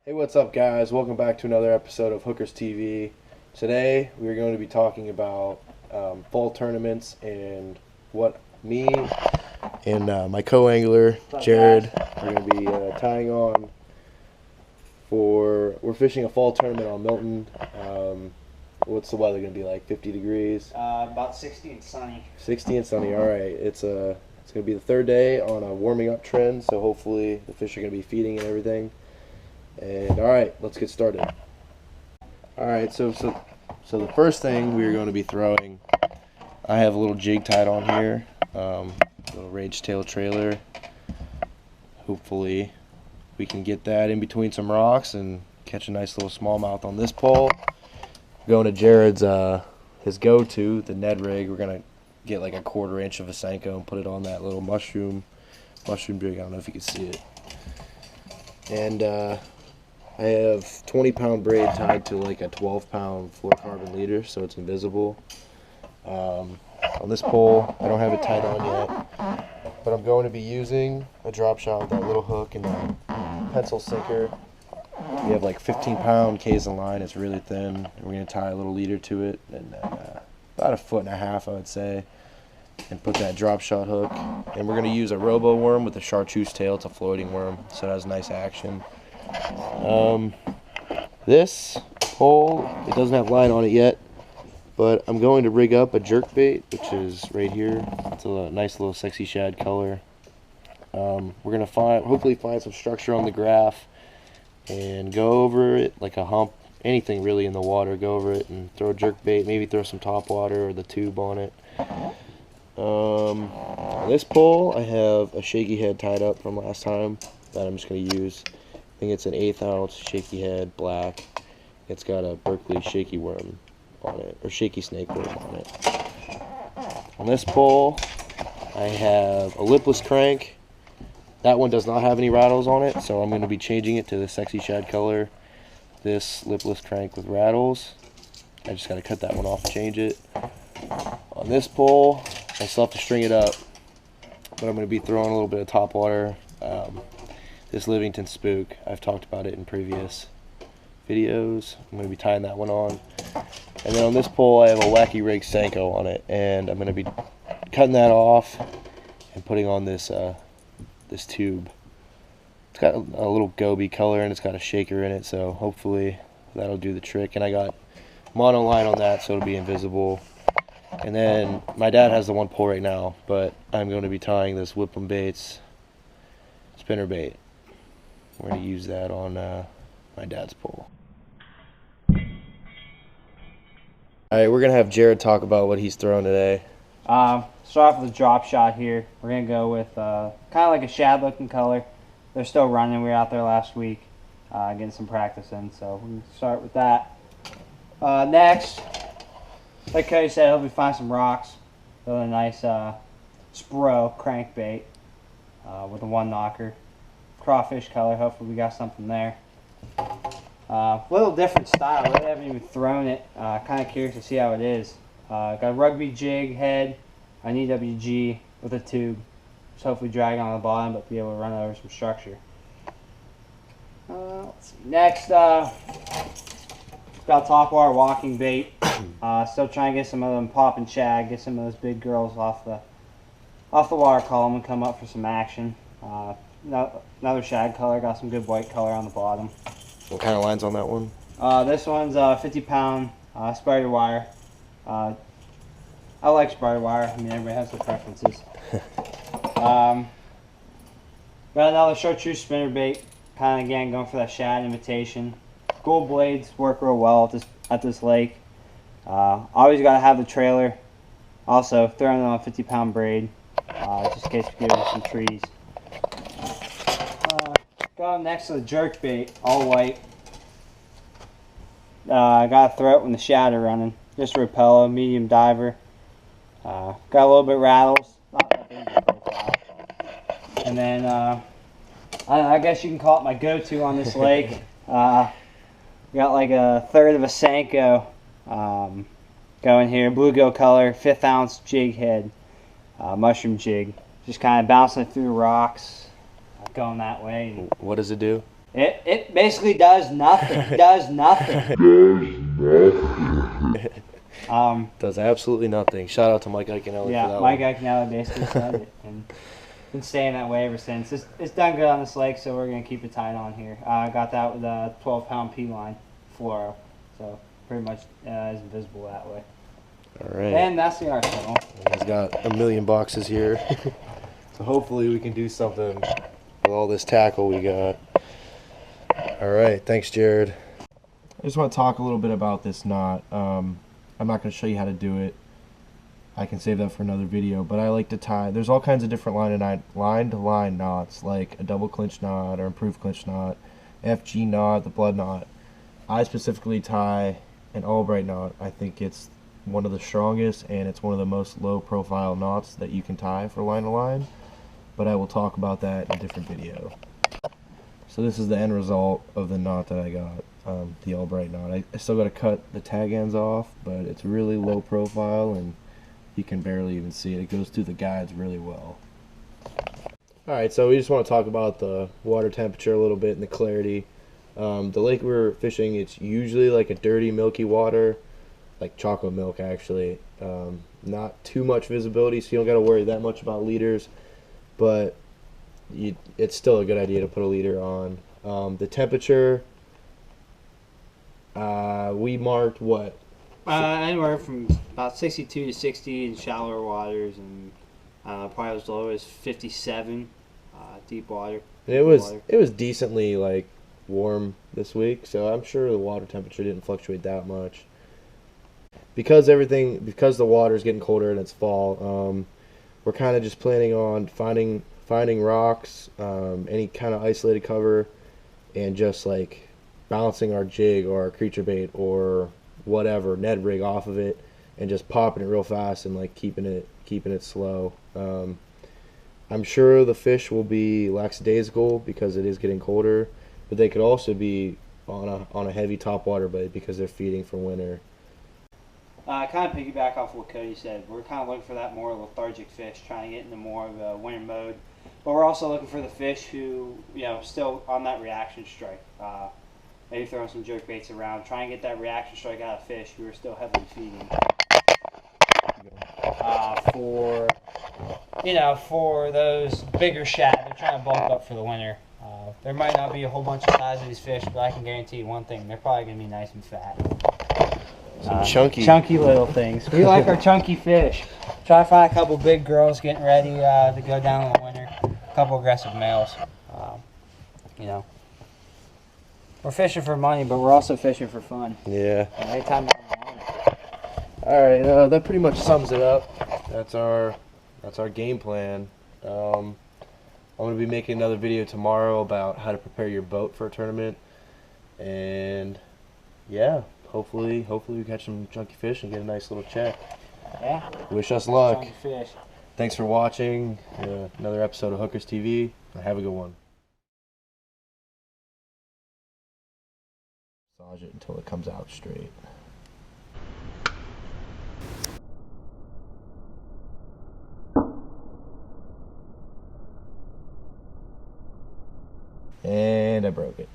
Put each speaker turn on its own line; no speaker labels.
Hey, what's up, guys? Welcome back to another episode of Hookers TV. Today, we are going to be talking about fall tournaments and what me and my co-angler, Jared, are going to be tying on for. We're fishing a fall tournament on Milton. What's the weather going to be like? 50 degrees?
About 60 and sunny.
60 and sunny. All right. It's going to be the third day on a warming up trend, so hopefully the fish are going to be feeding and everything. And all right, let's get started. All right, so the first thing we're going to be throwing, I have a little jig tied on here, little rage tail trailer. Hopefully we can get that in between some rocks and catch a nice little smallmouth on this pole. Going to Jared's his go-to, the Ned rig. We're gonna get like a 1/4 inch of a Senko and put it on that little mushroom jig. I don't know if you can see it. And I have 20-pound braid tied to like a 12-pound fluorocarbon leader, so it's invisible. On this pole, I don't have it tied on yet, but I'm going to be using a drop shot with that little hook and a pencil sinker. We have like 15-pound Kaizen line. It's really thin, and we're going to tie a little leader to it, and then about 1.5 feet, I would say, and put that drop shot hook. And we're going to use a robo worm with a chartreuse tail. It's a floating worm, so it has nice action. This pole, it doesn't have line on it yet, but I'm going to rig up a jerk bait, which is right here. It's a nice little sexy shad color. We're going to hopefully find some structure on the graph and go over it like a hump, anything really in the water, go over it and throw a jerk bait, maybe throw some top water or the tube on it. On this pole, I have a shaky head tied up from last time that I'm just going to use. I think it's an 1/8 ounce shaky head, black. It's got a Berkeley shaky worm on it, or shaky snake worm on it. On this pole, I have a lipless crank. That one does not have any rattles on it, so I'm going to be changing it to the sexy shad color. This lipless crank with rattles. I just got to cut that one off and change it. On this pole, I still have to string it up, but I'm going to be throwing a little bit of top water. This Livingston spook, I've talked about it in previous videos. I'm going to be tying that one on. And then on this pole, I have a Wacky Rig Senko on it, and I'm going to be cutting that off and putting on this this tube. It's got a little goby color, and it's got a shaker in it, so hopefully that'll do the trick. And I got mono line on that, so it'll be invisible. And then my dad has the one pole right now, but I'm going to be tying this Whip'em Baits spinner bait. We're going to use that on my dad's pole. Alright, we're going to have Jared talk about what he's throwing today.
Start off with a drop shot here. We're going to go with kind of like a shad looking color. They're still running. We were out there last week getting some practice in, so we're going to start with that. Next, like Cody said, I'll be finding some rocks. Throw a nice Spro crankbait with a 1-knocker. Crawfish color, hopefully we got something there. Little different style, I really haven't even thrown it. Kind of curious to see how it is. Got a rugby jig head, an EWG with a tube. Just hopefully drag on the bottom, but be able to run over some structure. Let's see. Next, got top water walking bait. Still trying to get some of them popping shad, get some of those big girls off the water column and come up for some action. Another shad color, got some good white color on the bottom.
What kind of line's on that one?
This one's 50-pound spider wire. I like spider wire. I mean, everybody has their preferences. Got another chartreuse spinner bait. Kind of again going for that shad imitation. Gold blades work real well at this lake. Always got to have the trailer. Also throwing it on a 50-pound braid, just in case we get into some trees. Going next to the jerk bait, all white. Got to throw it when the shad are running. Just a Repello, medium diver. Got a little bit rattles, not that big of a profile. And then I guess you can call it my go-to on this lake. Got like 1/3 of a Senko going here, bluegill color, 5/8 ounce jig head, mushroom jig. Just kind of bouncing it through the rocks. Going that way.
What does it do?
It basically does nothing. Does nothing.
Does absolutely nothing. Shout out to Mike Iconelli for
Yeah,
that
Mike
one.
Iconelli basically said it, and been staying that way ever since. It's done good on this lake, so we're gonna keep it tied on here. I got that with a 12-pound P line fluoro, so pretty much is invisible that way.
All right.
And that's the arsenal.
He's got a million boxes here. So hopefully we can do something with all this tackle we got. All right, thanks, Jared. I just want to talk a little bit about this knot. I'm not going to show you how to do it. I can save that for another video, but I like to tie. There's all kinds of different line-to-line knots, like a double clinch knot or improved clinch knot, FG knot, the blood knot. I specifically tie an Albright knot. I think it's one of the strongest, and it's one of the most low-profile knots that you can tie for line-to-line. But I will talk about that in a different video. So this is the end result of the knot that I got, the Albright knot. I still got to cut the tag ends off, but it's really low profile and you can barely even see it. It goes through the guides really well. Alright, so we just want to talk about the water temperature a little bit and the clarity. The lake we're fishing, it's usually like a dirty, milky water, like chocolate milk actually. Not too much visibility, so you don't got to worry that much about leaders. But it's still a good idea to put a leader on. The temperature, we marked what?
Anywhere from about 62 to 60 in shallower waters, and probably as low as 57 deep water.
And it was decently like warm this week, so I'm sure the water temperature didn't fluctuate that much. Because the water is getting colder and it's fall. We're kind of just planning on finding rocks, any kind of isolated cover, and just like bouncing our jig or our creature bait or whatever Ned rig off of it, and just popping it real fast and like keeping it slow. I'm sure the fish will be lackadaisical because it is getting colder, but they could also be on a heavy top water bait because they're feeding for winter.
Kind of piggyback off what Cody said. We're kind of looking for that more lethargic fish, trying to get into more of a winter mode. But we're also looking for the fish who, still on that reaction strike. Maybe throwing some jerk baits around, try and get that reaction strike out of fish who are still heavily feeding. For those bigger shad, they're trying to bulk up for the winter. There might not be a whole bunch of size of these fish, but I can guarantee you one thing: they're probably going to be nice and fat.
Some chunky
little things. We like our chunky fish. Try to find a couple big girls getting ready to go down in the winter. A couple aggressive males. We're fishing for money, but we're also fishing for fun.
Yeah.
Anytime.
All right, that pretty much sums it up. That's our game plan. I'm gonna be making another video tomorrow about how to prepare your boat for a tournament, and yeah, hopefully we catch some chunky fish and get a nice little check.
Yeah.
Wish us luck.
Chunky fish.
Thanks for watching another episode of Hookers TV. Have a good one. Massage it until it comes out straight. And I broke it.